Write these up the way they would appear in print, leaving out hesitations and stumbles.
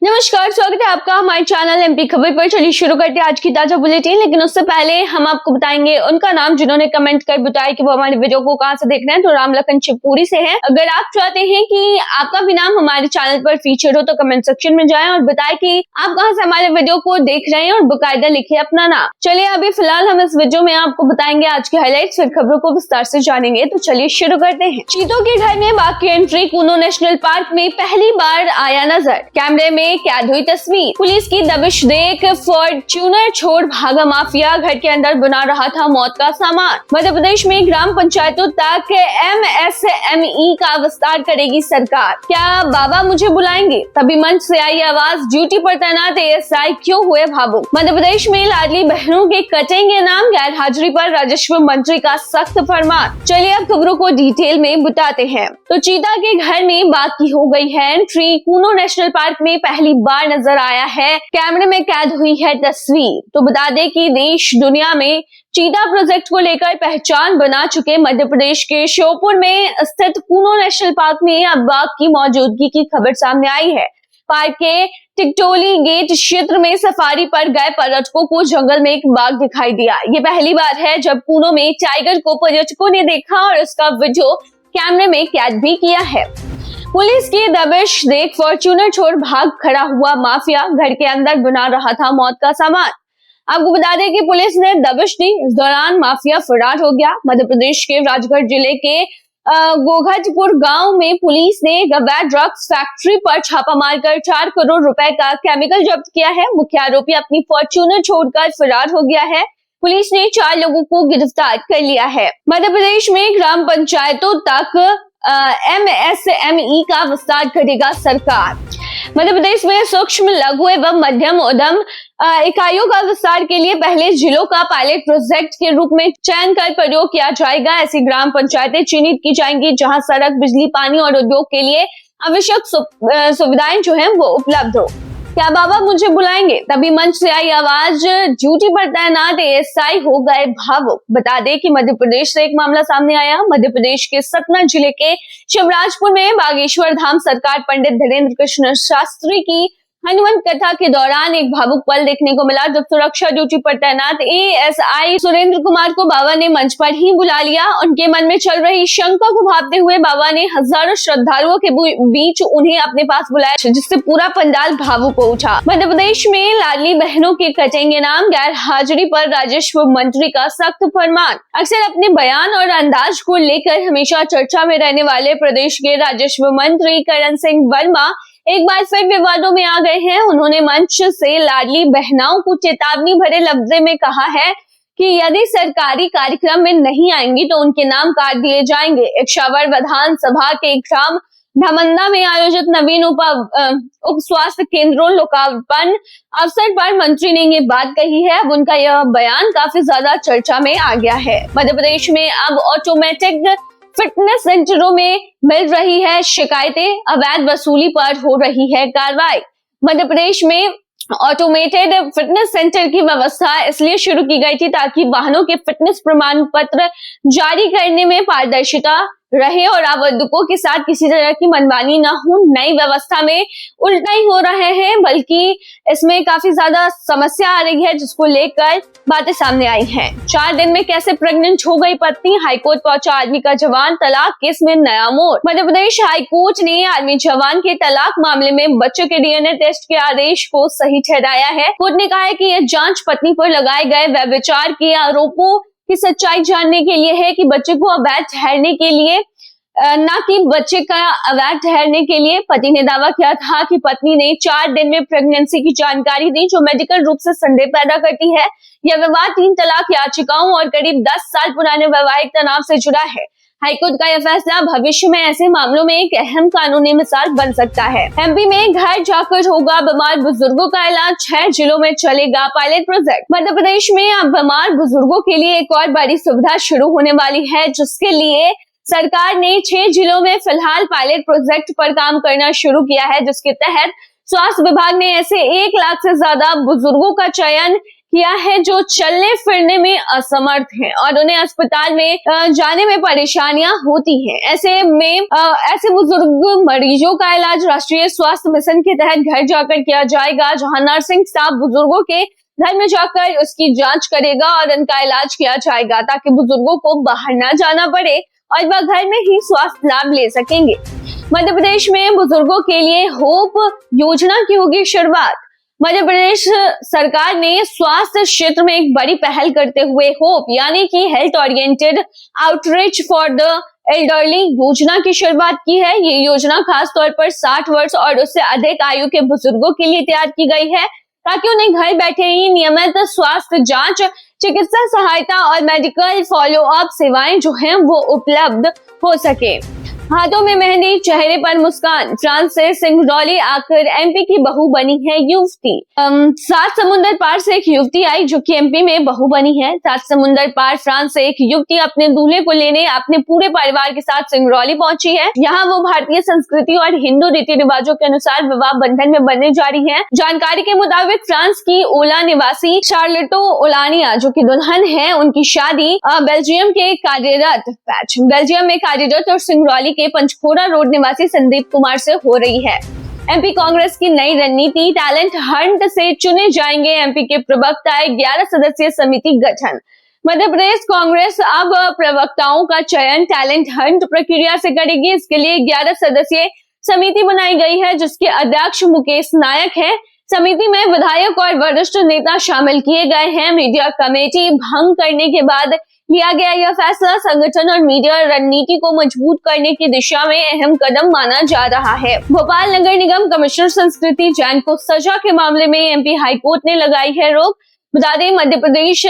नमस्कार, स्वागत है आपका हमारे चैनल एमपी खबर पर। चलिए शुरू करते हैं आज की ताजा बुलेटिन। लेकिन उससे पहले हम आपको बताएंगे उनका नाम जिन्होंने कमेंट कर बताया कि वो हमारे वीडियो को कहां से देख रहे हैं। तो राम लखन शिवपुरी से है। अगर आप चाहते हैं कि आपका भी नाम हमारे चैनल पर फीचर हो तो कमेंट सेक्शन में जाएं और बताएं कि आप कहां से हमारे वीडियो को देख रहे हैं और बाकायदा लिखे अपना नाम। चलिए अभी फिलहाल हम इस वीडियो में आपको बताएंगे आज के हाईलाइट्स, फिर खबरों को विस्तार से जानेंगे। तो चलिए शुरू करते हैं। चीतों के घर में बाघ की एंट्री, कूनो नेशनल पार्क में पहली बार आया नजर, कैमरे में कैद हुई तस्वीर। पुलिस की दबिश देख फॉर्च्यूनर छोड़ भागा माफिया, घर के अंदर बना रहा था मौत का सामान। मध्य प्रदेश में ग्राम पंचायतों तक एमएसएमई का विस्तार करेगी सरकार, क्या बाबा मुझे बुलाएंगे? तभी मंच से आई आवाज, ड्यूटी पर तैनात एएसआई क्यों हुए भावुक? मध्य प्रदेश में लाडली बहनों के कटेंगे नाम, गैर हाजिरी पर राजस्व मंत्री का सख्त फरमान। चलिए अब खबरों को डिटेल में बताते हैं। तो चीता के घर में बाघ की हो गई है एंट्री, कूनो नेशनल पार्क में पहली बार नजर आया है, कैमरे में कैद हुई है तस्वीर। तो बता दें कि देश दुनिया में चीता प्रोजेक्ट को लेकर पहचान बना चुके मध्य प्रदेश के श्योपुर में स्थित कूनो नेशनल पार्क में अब बाघ की मौजूदगी की खबर सामने आई है। पार्क के टिकटोली गेट क्षेत्र में सफारी पर गए पर्यटकों को जंगल में एक बाघ दिखाई दिया। ये पहली बार है जब कूनो में टाइगर को पर्यटकों ने देखा और इसका वीडियो कैमरे में कैद भी किया है। पुलिस की दबिश देख फॉर्च्यूनर छोड़ भाग खड़ा हुआ माफिया, घर के अंदर बना रहा था मौत का सामान। आपको बता दें कि पुलिस ने दबिश दी, इस दौरान माफिया फरार हो गया। मध्य प्रदेश के राजगढ़ जिले के गोघटपुर गांव में पुलिस ने अवैध ड्रग्स फैक्ट्री पर छापा मारकर 4 करोड़ रुपए का केमिकल जब्त किया है। मुख्य आरोपी अपनी फॉर्च्यूनर छोड़कर फरार हो गया है। पुलिस ने 4 लोगों को गिरफ्तार कर लिया है। मध्य प्रदेश में ग्राम पंचायतों तक एमएसएमई का विस्तार करेगा सरकार। मध्य प्रदेश में सूक्ष्म, लघु एवं मध्यम उद्यम इकाइयों का विस्तार के लिए पहले जिलों का पायलट प्रोजेक्ट के रूप में चयन कर प्रयोग किया जाएगा। ऐसी ग्राम पंचायतें चिन्हित की जाएंगी जहां सड़क, बिजली, पानी और उद्योग के लिए आवश्यक सुविधाएं जो है वो उपलब्ध हो। क्या बाबा मुझे बुलाएंगे? तभी मंच से आई आवाज, ड्यूटी पर तैनात एएसआई हो गए भावुक। बता दें कि मध्य प्रदेश से एक मामला सामने आया। मध्य प्रदेश के सतना जिले के शिवराजपुर में बागेश्वर धाम सरकार पंडित धीरेन्द्र कृष्ण शास्त्री की हनुमान कथा के दौरान एक भावुक पल देखने को मिला, जब सुरक्षा ड्यूटी पर तैनात एएसआई सुरेंद्र कुमार को बाबा ने मंच पर ही बुला लिया। उनके मन में चल रही शंका को भांपते हुए बाबा ने हजारों श्रद्धालुओं के बीच उन्हें अपने पास बुलाया, जिससे पूरा पंडाल भावुक हो उठा। मध्य प्रदेश में लाडली बहनों के कटेंगे नाम, गैर हाजिरी पर राजस्व मंत्री का सख्त फरमान। अक्सर अपने बयान और अंदाज को लेकर हमेशा चर्चा में रहने वाले प्रदेश के राजस्व मंत्री करण सिंह वर्मा एक बार फिर विवादों में आ गए हैं। उन्होंने मंच से लाडली बहनाओं को चेतावनी भरे लफ्ज़ों में कहा है कि यदि सरकारी कार्यक्रम में नहीं आएंगी तो उनके नाम काट दिए जाएंगे। इछावर विधानसभा के ग्राम धमंदा में आयोजित नवीन उप स्वास्थ्य केंद्रों लोकार्पण अवसर पर मंत्री ने ये बात कही है। अब उनका यह बयान काफी ज्यादा चर्चा में आ गया है। मध्य प्रदेश में अब ऑटोमेटिक फिटनेस सेंटरों में मिल रही है शिकायतें, अवैध वसूली पर हो रही है कार्रवाई। मध्य प्रदेश में ऑटोमेटेड फिटनेस सेंटर की व्यवस्था इसलिए शुरू की गई थी ताकि वाहनों के फिटनेस प्रमाण पत्र जारी करने में पारदर्शिता रहे और आवेदकों के साथ किसी तरह की मनमानी न हो। नई व्यवस्था में उल्टा ही हो रहे हैं, बल्कि इसमें काफी ज्यादा समस्या आ रही है, जिसको लेकर बातें सामने आई हैं। 4 दिन में कैसे प्रेग्नेंट हो गई पत्नी, हाईकोर्ट पहुंचा आर्मी का जवान, तलाक केस में नया मोड़। मध्य प्रदेश हाईकोर्ट ने आर्मी जवान के तलाक मामले में बच्चों के डीएनए टेस्ट के आदेश को सही ठहराया है। कोर्ट ने कहा है कि यह जांच पत्नी पर लगाए गए व्यभिचार के आरोपों की सच्चाई जानने के लिए है कि बच्चे को अवैध ठहरने के लिए, न कि बच्चे का अवैध ठहरने के लिए। पति ने दावा किया था कि पत्नी ने 4 दिन में प्रेगनेंसी की जानकारी दी, जो मेडिकल रूप से संदेह पैदा करती है। यह विवाद 3 तलाक याचिकाओं और करीब 10 साल पुराने वैवाहिक तनाव से जुड़ा है। हाईकोर्ट का यह फैसला भविष्य में ऐसे मामलों में एक अहम कानूनी मिसाल बन सकता है। एमपी में घर जाकर होगा बीमार बुजुर्गों का इलाज, 6 जिलों में चलेगा पायलट प्रोजेक्ट। मध्य प्रदेश में अब बीमार बुजुर्गों के लिए एक और बड़ी सुविधा शुरू होने वाली है, जिसके लिए सरकार ने 6 जिलों में फिलहाल पायलट प्रोजेक्ट पर काम करना शुरू किया है, जिसके तहत स्वास्थ्य विभाग ने ऐसे 1 लाख से ज्यादा बुजुर्गों का चयन किया है जो चलने फिरने में असमर्थ हैं और उन्हें अस्पताल में जाने में परेशानियां होती हैं। ऐसे बुजुर्ग मरीजों का इलाज राष्ट्रीय स्वास्थ्य मिशन के तहत घर जाकर किया जाएगा, जहां नर्सिंग स्टाफ बुजुर्गों के घर में जाकर उसकी जांच करेगा और उनका इलाज किया जाएगा, ताकि बुजुर्गों को बाहर न जाना पड़े और वह घर में ही स्वास्थ्य लाभ ले सकेंगे। मध्य प्रदेश में बुजुर्गों के लिए होप योजना की होगी शुरुआत। मध्य प्रदेश सरकार ने स्वास्थ्य क्षेत्र में एक बड़ी पहल करते हुए होप यानी कि health oriented outreach for the elderly योजना की शुरुआत की है। ये योजना खास तौर पर 60 वर्ष और उससे अधिक आयु के बुजुर्गों के लिए तैयार की गई है, ताकि उन्हें घर बैठे ही नियमित स्वास्थ्य जांच, चिकित्सा सहायता और मेडिकल फॉलोअप सेवाएं जो हैं वो उपलब्ध हो सके। हाथों में मेहंदी, चेहरे पर मुस्कान, फ्रांस से सिंगरौली आकर एमपी की बहू बनी है युवती। 7 समुंदर पार से एक युवती आई जो कि एमपी में बहू बनी है। 7 समुंदर पार फ्रांस से एक युवती अपने दूल्हे को लेने अपने पूरे परिवार के साथ सिंगरौली पहुंची है। यहाँ वो भारतीय संस्कृति और हिंदू रीति रिवाजों के अनुसार विवाह बंधन में बनने जा रही है। जानकारी के मुताबिक फ्रांस की ओला निवासी शार्लेटो ओलानिया जो की दुल्हन है, उनकी शादी बेल्जियम में कार्यरत और सिंगरौली के पंचखोरा रोड निवासी संदीप कुमार से हो रही है। एमपी कांग्रेस की नई रणनीति, टैलेंट हंट से चुने जाएंगे एमपी के प्रवक्ता, 11 सदस्यीय समिति गठन। मध्य प्रदेश कांग्रेस अब प्रवक्ताओं का चयन टैलेंट हंट प्रक्रिया से करेगी। इसके लिए 11 सदस्यीय समिति बनाई गई है, जिसके अध्यक्ष मुकेश नायक है। समिति में विधायक और वरिष्ठ नेता शामिल किए गए हैं। मीडिया कमेटी भंग करने के बाद लिया गया यह फैसला संगठन और मीडिया रणनीति को मजबूत करने की दिशा में अहम कदम माना जा रहा है। भोपाल नगर निगम कमिश्नर संस्कृति जैन को सजा के मामले में एमपी हाईकोर्ट ने लगाई है रोक। बता दें, मध्य प्रदेश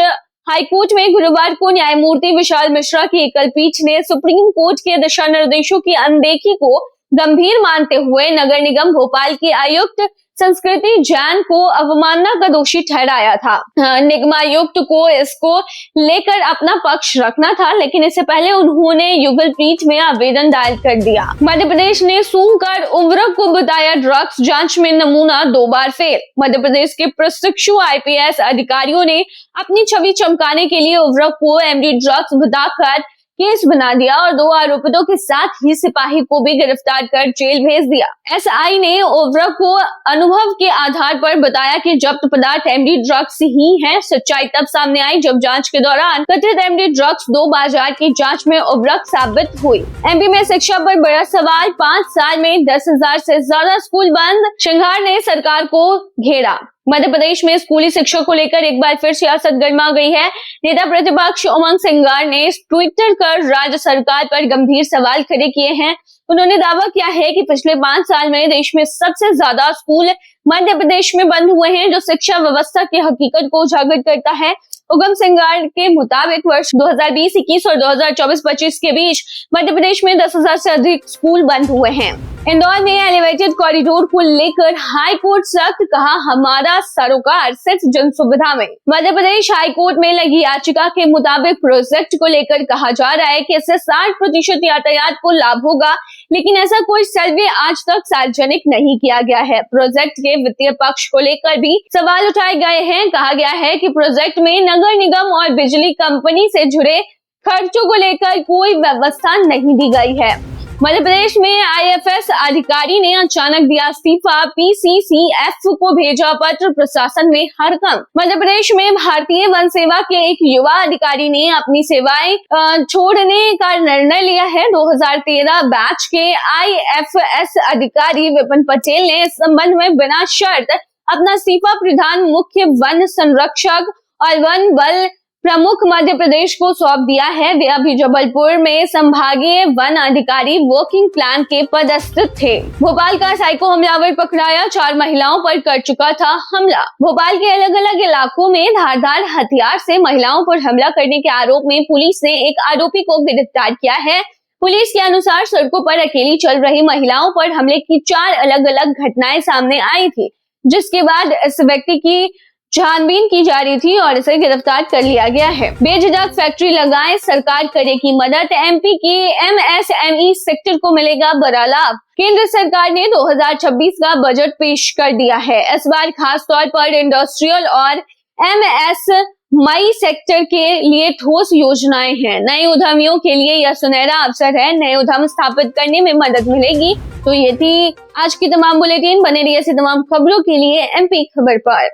हाईकोर्ट में गुरुवार को न्यायमूर्ति विशाल मिश्रा की एकल पीठ ने सुप्रीम कोर्ट के दिशा निर्देशों की अनदेखी को गंभीर मानते हुए नगर निगम भोपाल की आयुक्त संस्कृति जैन को अवमानना का दोषी ठहराया था। निगमायुक्त को इसको लेकर अपना पक्ष रखना था, लेकिन इससे पहले उन्होंने युगल पीठ में आवेदन दायर कर दिया। मध्य प्रदेश ने सूंघकर उर्वरक को बताया ड्रग्स, जांच में नमूना 2 बार फेल। मध्य प्रदेश के प्रशिक्षु आईपीएस अधिकारियों ने अपनी छवि चमकाने के लिए उर्वरक को एमडी ड्रग्स बताकर केस बना दिया और 2 आरोपितों के साथ ही सिपाही को भी गिरफ्तार कर जेल भेज दिया। एसआई ने उर्वरक को अनुभव के आधार पर बताया कि जब्त पदार्थ एमडी ड्रग्स ही हैं। सच्चाई तब सामने आई जब जांच के दौरान कथित एमडी ड्रग्स 2 बाजार की जांच में उर्वरक साबित हुई। एमपी में शिक्षा पर बड़ा सवाल, 5 साल में 10,000 से ज्यादा स्कूल बंद, श्रृंगार ने सरकार को घेरा। मध्य प्रदेश में स्कूली शिक्षा को लेकर एक बार फिर सियासत गर्मा गई है। नेता प्रतिपक्ष उमंग सिंगार ने ट्विटर कर राज्य सरकार पर गंभीर सवाल खड़े किए हैं। उन्होंने दावा किया है कि पिछले 5 साल में देश में सबसे ज्यादा स्कूल मध्य प्रदेश में बंद हुए हैं, जो शिक्षा व्यवस्था की हकीकत को उजागर करता है। उमंग सिंगार के मुताबिक वर्ष 2020-21 और 2024-25 के बीच मध्य प्रदेश में 10,000 से अधिक स्कूल बंद हुए हैं। इंदौर में एलिवेटेड कॉरिडोर को लेकर हाई कोर्ट सख्त, कहा हमारा सरोकार सिर्फ जन सुविधा में। मध्य प्रदेश हाई कोर्ट में लगी याचिका के मुताबिक प्रोजेक्ट को लेकर कहा जा रहा है कि इससे 60% यातायात को लाभ होगा, लेकिन ऐसा कोई सर्वे आज तक सार्वजनिक नहीं किया गया है। प्रोजेक्ट के वित्तीय पक्ष को लेकर भी सवाल उठाए गए हैं। कहा गया है कि प्रोजेक्ट में नगर निगम और बिजली कंपनी से जुड़े खर्चों को लेकर कोई व्यवस्था नहीं दी गई है। मध्य प्रदेश में आईएफएस अधिकारी ने अचानक दिया इस्तीफा, पीसीसीएफ को भेजा पत्र, प्रशासन में हड़कंप। मध्य प्रदेश में भारतीय वन सेवा के एक युवा अधिकारी ने अपनी सेवाएं छोड़ने का निर्णय लिया है। 2013 बैच के आईएफएस अधिकारी विपिन पटेल ने इस संबंध में बिना शर्त अपना इस्तीफा प्रधान मुख्य वन संरक्षक और वन बल प्रमुख मध्य प्रदेश को सौंप दिया है। वे अभी जबलपुर में संभागीय वन अधिकारी वर्किंग प्लान के पदस्थ थे। भोपाल का साइको हमलावर पकड़ाया, 4 महिलाओं पर कर चुका था हमला। भोपाल के अलग अलग इलाकों में धारदार हथियार से महिलाओं पर हमला करने के आरोप में पुलिस ने एक आरोपी को गिरफ्तार किया है। पुलिस के अनुसार सड़कों पर अकेली चल रही महिलाओं पर हमले की 4 अलग अलग घटनाएं सामने आई थी, जिसके बाद इस व्यक्ति की छानबीन की जा रही थी और इसे गिरफ्तार कर लिया गया है। बेझिझक फैक्ट्री लगाए, सरकार करेगी मदद, एमपी की एमएसएमई सेक्टर को मिलेगा बड़ा लाभ। केंद्र सरकार ने 2026 का बजट पेश कर दिया है। इस बार खास तौर पर इंडस्ट्रियल और MS मई सेक्टर के लिए ठोस योजनाएं हैं। नए उद्यमियों के लिए यह सुनहरा अवसर है, नए उद्यम स्थापित करने में मदद मिलेगी। तो ये थी आज की तमाम बुलेटिन। बने रहिए ऐसी तमाम खबरों के लिए MP खबर पर।